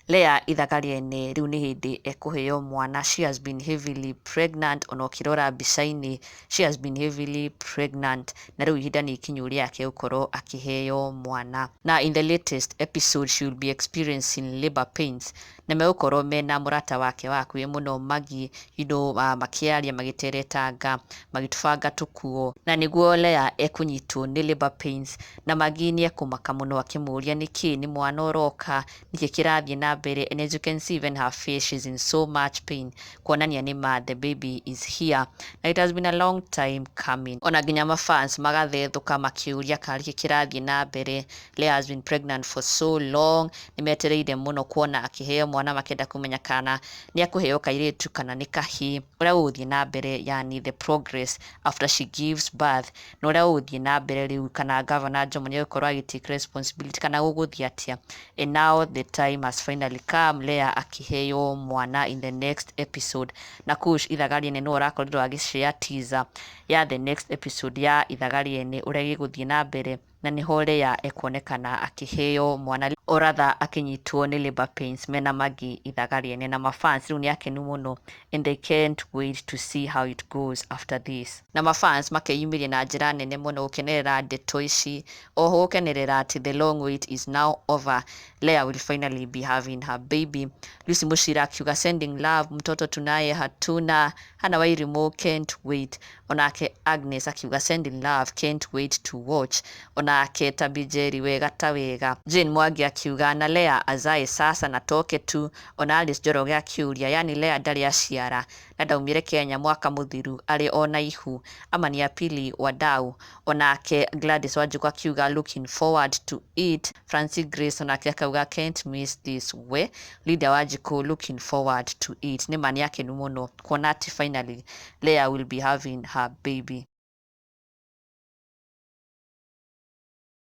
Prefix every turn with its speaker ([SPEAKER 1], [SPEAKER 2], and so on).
[SPEAKER 1] Leah Ithaga Riene riu ni hindi ekũheo mwana. She has been heavily pregnant, ona ũkĩrora mbica-inĩ she has been heavily pregnant, na riu ihinda nĩ ikinyu rĩake gũkorwo akĩheo mwana. Na in the latest episode she will be experiencing labor pains, na megũkorwo mena mũrata wake wa hakuhĩ mũno Maggie, makĩaria magĩteretanga magĩtũbanga tũkuo, na nĩguo Leah ekũnyitwo nĩ labor pains, na Maggie nĩ ekũmaka mũno akĩmũria nĩkĩ, nĩ mwana ũroka, nĩkĩ kĩrathiĩ na mbere, and as you can see even her face she's in so much pain, kuonania nĩma the baby is here, na it has been a long time coming. Ona nginya mafans magathethũka makĩũria kana nĩkĩ kĩrathiĩ na mbere. Leah has been pregnant for so long, nĩmetereire mũno kuona akĩheo mwana, makĩenda kũmenya kana nĩ ekũheo kairĩtu kana nĩ kahĩĩ, ũrĩa gũgũthiĩ na mbere, yani the progress after she gives birth, na ũrĩa gũgũthiĩ na mbere rĩu, kana Governor Jomo nĩ egũkorwo agĩ-take responsibility kana gũgũthiĩ atĩa. And now the time has finally come, Leah akĩheo mwana in the next episode, na Kush Ithaga Riene nĩwe ũrakorirwo agĩ-share teaser ya the next episode ya Ithaga Riene ũrĩa gĩgũthiĩ na mbere, na nĩho Leah ekuonekana akĩheo mwana, or rather akĩnyitwo nĩ labor pains mena Maggie Ithaga Riene, na mafans rĩu nĩ akenu mũno and they can't wait to see how it goes after this. Na mafans makeyumĩria na njĩra nene mũno gũkenerera ndeto ici, oho gũkenerera atĩ the long wait is now over, Leah will finally be having her baby. Lucy Muchira akiuga sending love, mtoto tunaye hatuna. Hana Wairimu can't wait. Onake Agnes akiuga sending love, can't wait to watch. Onake Tabijeri wega ta wega. Jane Mwangi akiuga na Leah azae sasa na toke tu. Ona Alice Njoroge akiuria yani Leah ndarĩ aciara na ndaumire Kenya mwaka mũthiru arĩ ona ihu, ama ni apili wadau. Onake Gladys Wanjiku akiuga looking forward to it. Francie Grace onake akauga can't miss this way. Lydia Wanjiku looking forward to it. Nĩ mani yake nĩ mũno kuona ati finally Leah will be having her baby.